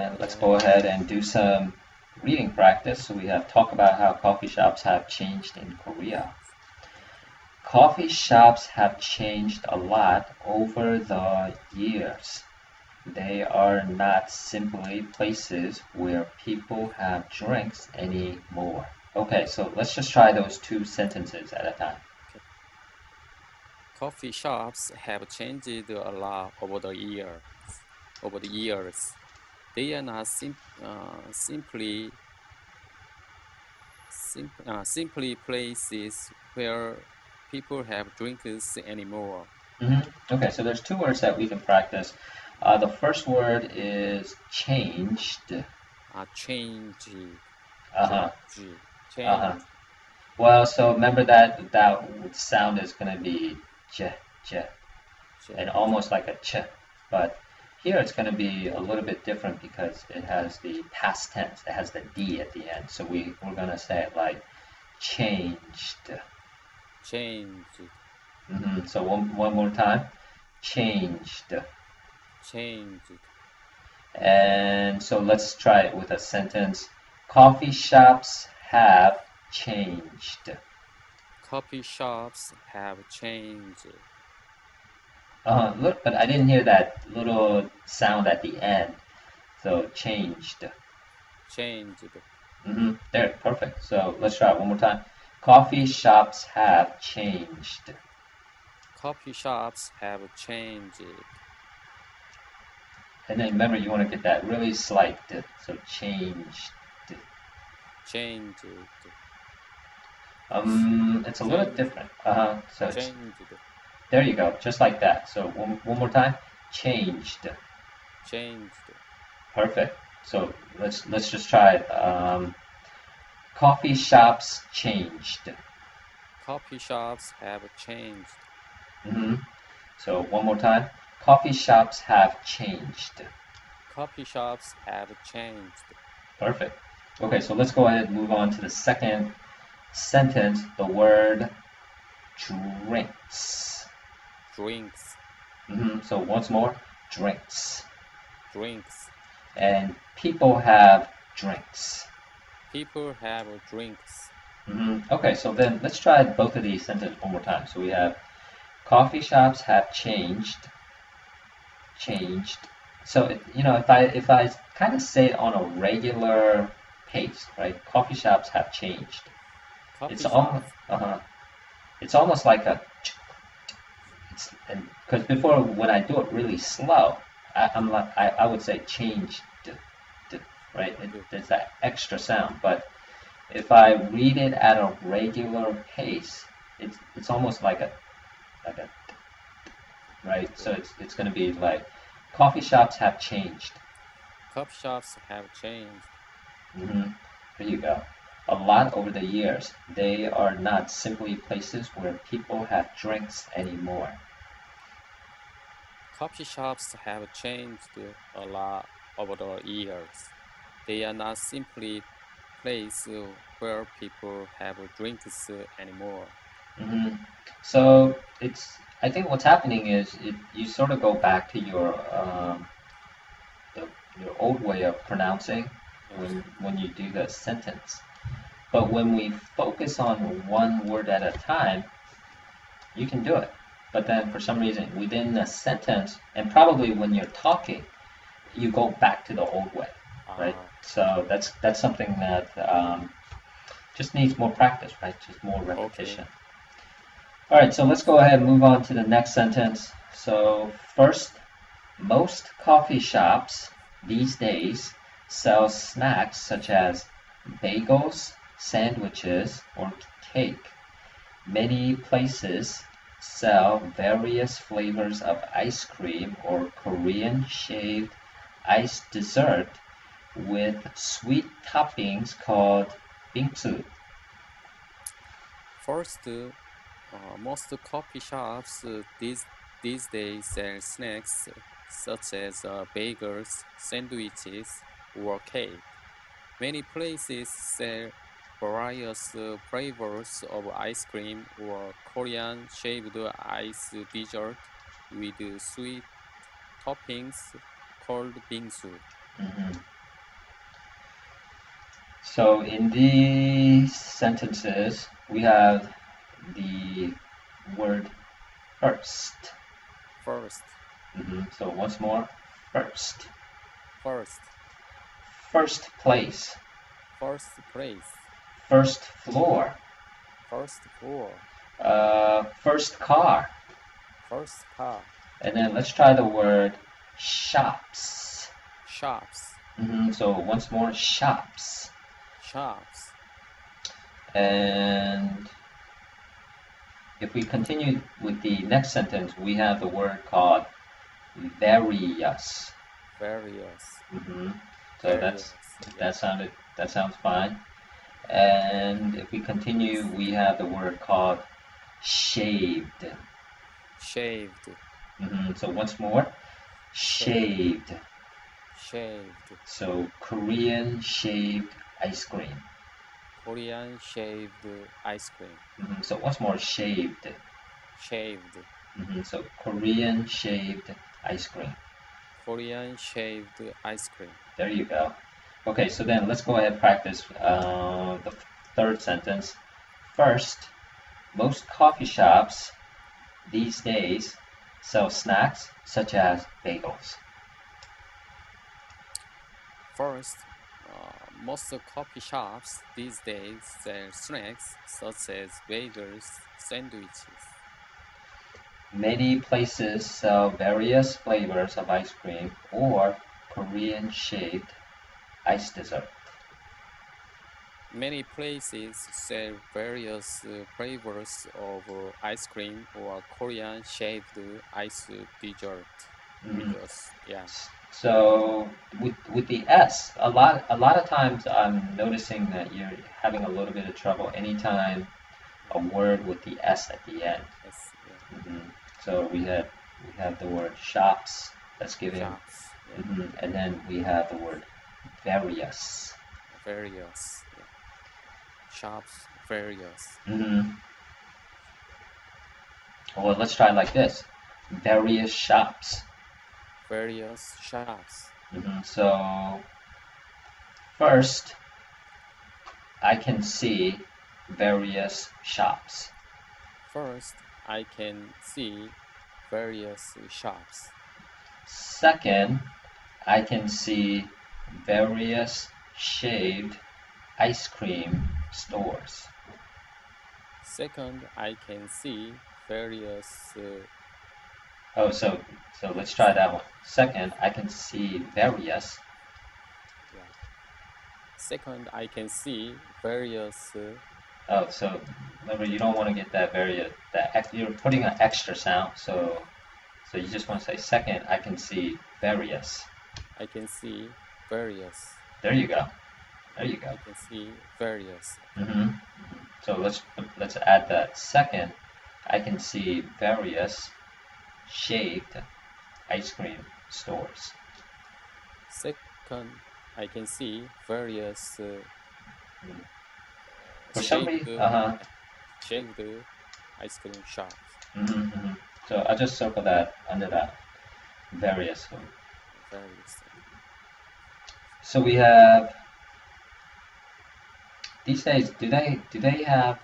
And let's Okay. go ahead and do some reading practice. So we have talk about how coffee shops have changed in Korea. Okay. Coffee shops have changed a lot over the years. They are not simply places where people have drinks anymore. Okay, so let's just try those two sentences at a time. Okay. Coffee shops have changed a lot over the years. Over the years, they are not simply places where people have drinks anymore. Okay, so there's two words that we can practice. The first word is changed. Change, Uh-huh, uh-huh. change, Well, so remember that sound is gonna be j, j, and change. almost like a ch, but here it's gonna be a little bit different because it has the past tense. It has the d at the end, so we're gonna say it like changed. Changed, So one more time, changed. changed. And so let's try it with a sentence. Coffee shops have changed. Coffee shops have changed, Look, but I didn't hear that little sound at the end. So changed. changed. There, perfect. So let's try it one more time. Coffee shops have changed. Coffee shops have changed, And then remember, you want to get that really slight dip. So changed. changed, It's a little changed, different. So it's changed, there you go, just like that. So one more time. Changed. changed. Perfect. So let's just try it. Coffee shops changed. Coffee shops have changed. hmm So one more time. Coffee shops have changed. Coffee shops have changed. Perfect. Okay, so let's go ahead and move on to the second sentence. The word drinks. Drinks, So once more, drinks. drinks. And people have drinks. People have drinks. Okay, so then let's try both of these sentences one more time. So we have coffee shops have changed. So if I kind of say it on a regular pace, right? Coffee shops have changed. It's Coffee almost shops. it's almost like a it's because before when I do it really slow, I'm like I would say changed, right? There's that extra sound, but if I read it at a regular pace, it's almost like a right. So it's going to be like coffee shops have changed. Coffee shops have changed. hmm There you go. A lot over the years. They are not simply places where people have drinks anymore. Coffee shops have changed a lot over the years. They are not simply places where people have drinks anymore. hmm So I think what's happening is you sort of go back to the, your old way of pronouncing Yes. when you do the sentence. But when we focus on one word at a time, you can do it. But then for some reason within the sentence, and probably when you're talking, you go back to the old way, right? So that's something that just needs more practice, right? Just more Okay. repetition. All right, so let's go ahead and move on to the next sentence. So first, most coffee shops these days sell snacks such as bagels, sandwiches, or cake. Many places sell various flavors of ice cream or Korean shaved ice dessert with sweet toppings called bingsu. First, most coffee shops these days sell snacks such as bagels, sandwiches, or cake. Many places sell various flavors of ice cream or Korean shaved ice dessert with sweet toppings called bingsu. hmm So in these sentences, we have the word first. First. So once more, first. First. First place. First place. First floor. First floor. First car. First car. And then let's try the word shops. Shops. So once more, shops. Shops. And if we continue with the next sentence, we have the word called various. Various. So Various. that sounds fine. And if we continue, we have the word called shaved. Shaved. So once more, shaved. Shaved. So Korean shaved ice cream. Korean shaved ice cream. So once more, shaved. Shaved. So Korean shaved ice cream. Korean shaved ice cream. There you go. Okay, so then let's go ahead and practice the third sentence. First, most coffee shops these days sell snacks such as bagels. First, most coffee shops these days sell snacks such as bagels, sandwiches. Many places sell various flavors of ice cream or Korean shaved ice dessert. Many places sell various flavors of ice cream or Korean shaved ice dessert. Yeah. So with the S, a lot of times I'm noticing that you're having a little bit of trouble anytime a word with the S at the end. Yes, yeah. So we have the word shops. That's given. Shops. Yeah. And then we have the word various. Various. Yeah. Shops. Various. Well, let's try it like this. Various shops. Various shops. So first, I can see various shops. First, I can see various shops. Second, I can see various shaved ice cream stores. Second, I can see various. So let's try that one. Second, I can see various. Yeah. Second, I can see various. So remember, you don't want to get that various. You're putting an extra sound, so you just want to say second. I can see various. I can see various. There you go. There you go. I can see various. So let's add that. Second, I can see various shaved ice cream stores. Second, I can see various shaved ice cream shops. So I'll just circle that under that various. Various. So we have these days. Do they have?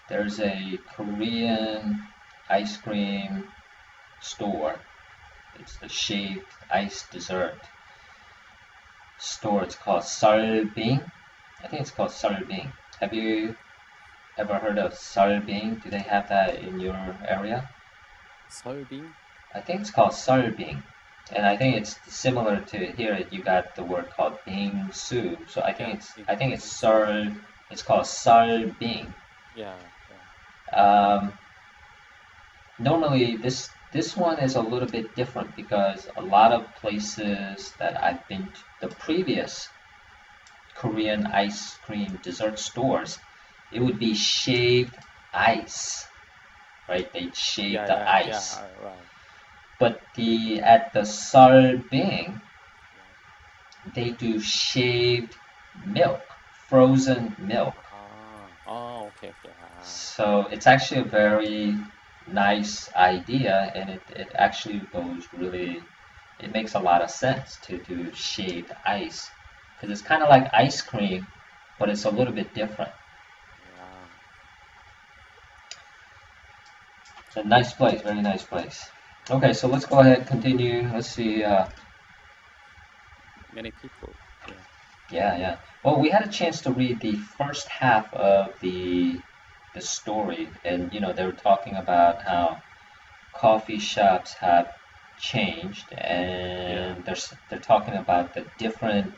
There's a Korean ice cream store. It's the shaved ice dessert store. It's called Seolbing. I think it's called Seolbing. Have you ever heard of Seolbing? Do they have that in your area? Seolbing? I think it's called Seolbing. And I think it's similar to here. You got the word called bingsu. So I think it's Seoul. It's called Seolbing. Yeah. Normally, this one is a little bit different because a lot of places that I've been to, the previous Korean ice cream dessert stores, it would be shaved ice, right? They'd shave the ice. Yeah, right. But at the Seolbing, they do shaved milk, frozen milk. Okay. So it's actually a very nice idea, and it actually goes really. It makes a lot of sense to do shaved ice, because it's kind of like ice cream, but it's a little bit different. Yeah. It's a nice place, very nice place. Okay, so let's go ahead and continue. Let's see. Many people. Yeah. Yeah. Well, we had a chance to read the first half of the story, and they were talking about how coffee shops have changed, Yeah. and they're talking about the different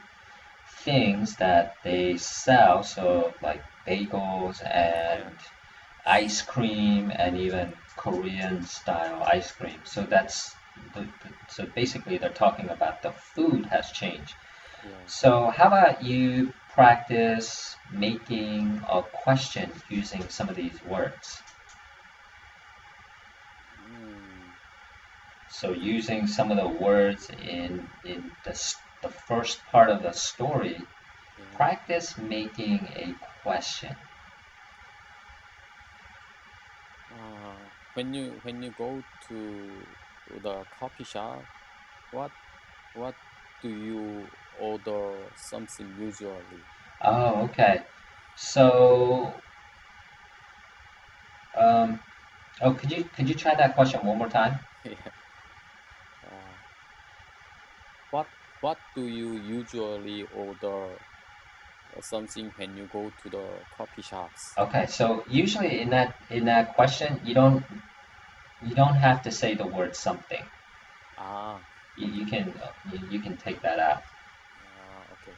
things that they sell, so like bagels Yeah. and ice cream and even Korean style ice cream. So so basically they're talking about the food has changed. Yeah. So how about you practice making a question using some of these words? Mm. So using some of the words in the first part of the story, Yeah. practice making a question. When you go to the coffee shop, what what do you order something usually? Oh, okay. So, um, oh, could you try that question one more time? Yeah. Uh, what what do you usually order something when you go to the coffee shops? Okay, so usually in that question, you don't have to say the word something. Ah, You can take that out. okay.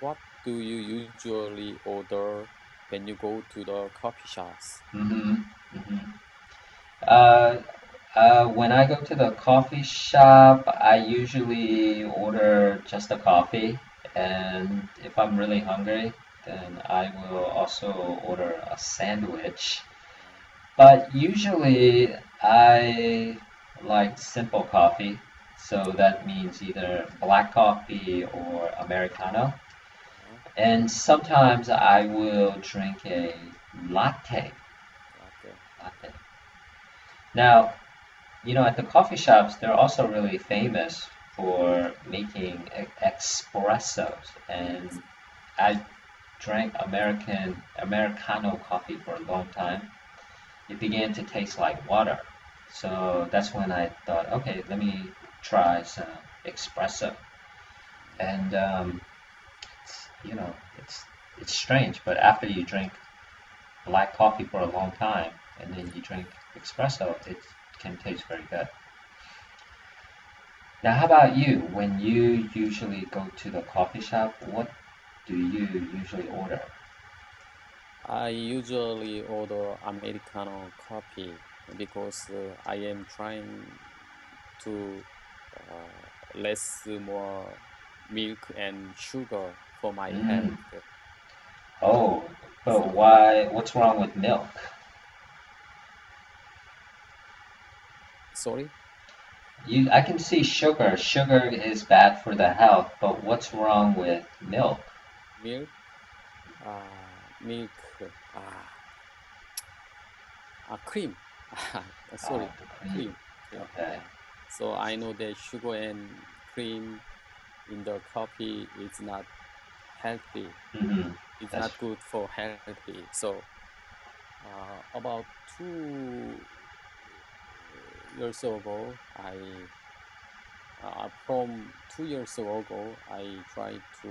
What do you usually order when you go to the coffee shops? Mm-hmm. Mm-hmm. Uh, when I go to the coffee shop, I usually order just a coffee, and if I'm really hungry, then I will also order a sandwich. But usually I like simple coffee, so that means either black coffee or Americano. Yeah, And sometimes I will drink a latte. latte. Latte. Now, at the coffee shops, they're also really famous for making espressos, and I drank Americano coffee for a long time. It began to taste like water. So that's when I thought, okay, let me try some espresso. And it's, you know, it's it's strange, but after you drink black coffee for a long time and then you drink espresso, it can taste very good. Now, how about you? When you usually go to the coffee shop, what do you usually order? I usually order Americano coffee because I am trying to less more milk and sugar for my health. Mm. Oh, but So, why? What's wrong with milk? sorry, I can see sugar. Sugar is bad for the health, but what's wrong with milk? milk, milk, uh, cream. Oh, Sorry, the cream. cream, cream. Okay. Yeah. So I know that sugar and cream in the coffee is not healthy. Mm-hmm. It's That's not good for healthy. So about 2 years ago, from 2 years ago, I tried to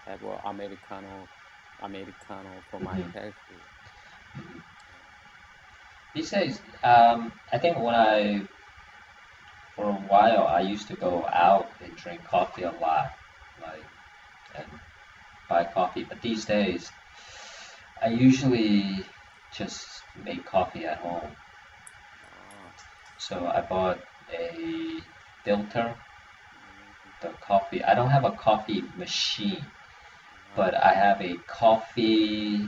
have a Americano for my mm-hmm. healthy. Mm-hmm. Yeah. These days, I think for a while, I used to go out and drink coffee a lot, like, and buy coffee. But these days, I usually just make coffee at home. Ah, So I bought a filter, mm, the coffee. I don't have a coffee machine, ah, but I have a coffee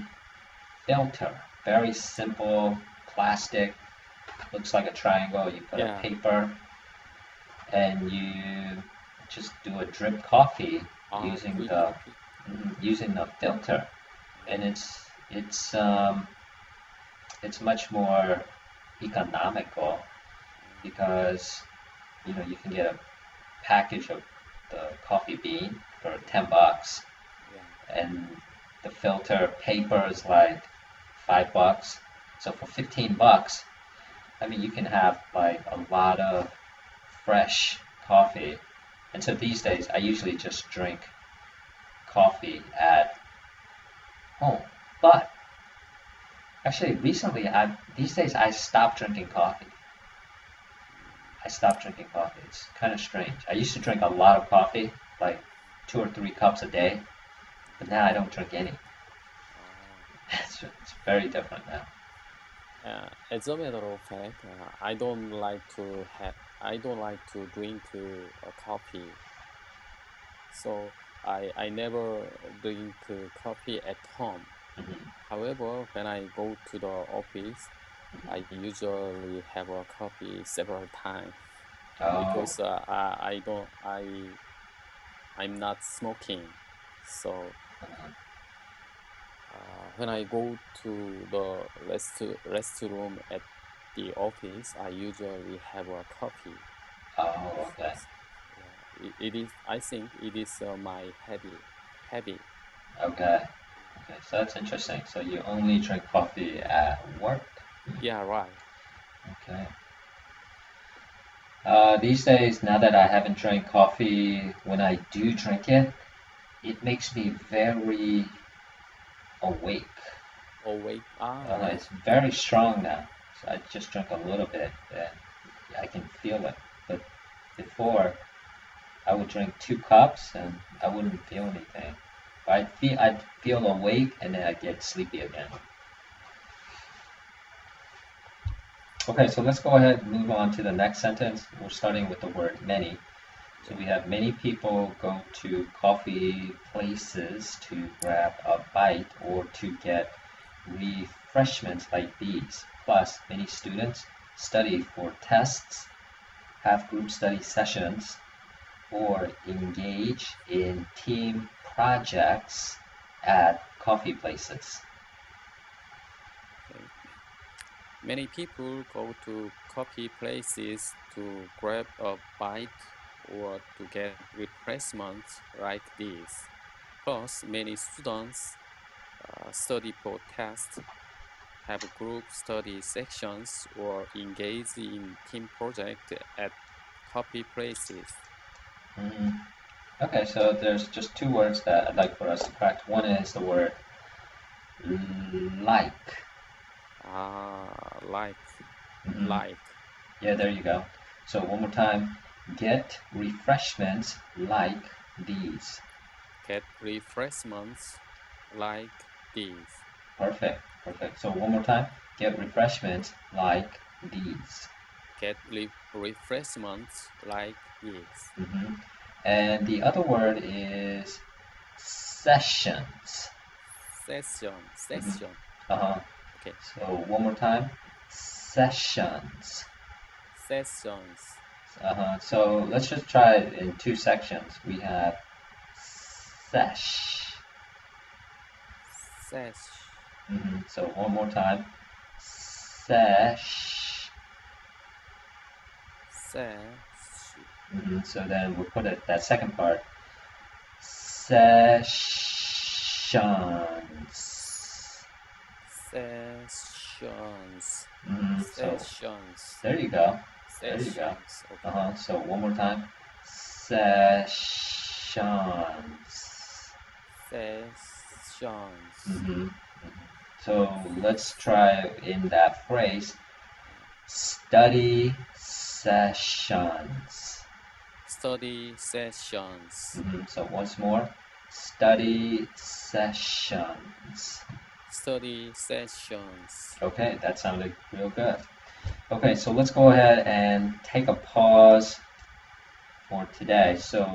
filter. Very simple, plastic, looks like a triangle. You put a yeah. paper and you just do a drip coffee using Drip the coffee. using the filter, and Mm, it's much more economical mm, because you can get a package of the coffee bean for $10, Yeah. and the filter paper is like $5. So for $15, I mean, you can have like a lot of fresh coffee. And so these days, I usually just drink coffee at home. But actually, recently, these days I stopped drinking coffee. I stopped drinking coffee. It's kind of strange. I used to drink a lot of coffee, like 2 or 3 cups a day, but now I don't drink any. It's very different now. As a matter of fact, I don't like to drink coffee. So I never drink coffee at home. Mhm. However, when I go to the office, I usually have a coffee several times Oh, because I'm not smoking. So uh-huh. when I go to the restroom at the office, I usually have a coffee. Oh, okay. Yeah, it is. I think it is my habit. Habit. Okay. Okay, so that's interesting. So you only drink coffee at work? Yeah, right. Okay. These days, now that I haven't drank coffee, when I do drink it, it makes me very awake. Oh wait. Ah, It's very strong now. So I just drink a little bit and I can feel it. But before, I would drink 2 cups and I wouldn't feel anything. I'd feel awake and then I'd get sleepy again. Okay, so let's go ahead and move on to the next sentence. We're starting with the word many. So yeah. we have many people go to coffee places to grab a bite or to get refreshments like these. Plus, many students study for tests, have group study sessions, or engage in team projects at coffee places. Okay. Many people go to coffee places to grab a bite or to get refreshments like this. Plus, many students study for tests, have group study sections, or engage in team projects at coffee places. Mhm. Okay, so there's just 2 words that I'd like for us to correct. One is the word like. Like, Mhm. like, Yeah, there you go. So one more time. Get refreshments like these. get refreshments like these. Perfect, perfect. So one more time. Get refreshments like these. Get refreshments like this. Hmm. And the other word is sessions. Session, Hmm. session. Uh-huh. Okay, So one more time. Sessions. sessions, Uh-huh. So let's just try it in 2 sections. We have sesh. sesh, So one more time. Sesh. sesh, So then we'll put it that second part. Sessions. sessions, So sessions, there you go. There you go. sessions. Okay, So one more time. Sessions. sessions. hmm So let's try in that phrase. Yeah. Study sessions. Study sessions. So once more, study sessions. Study sessions. Okay, that sounded real good. Okay, so let's go ahead and take a pause for today. So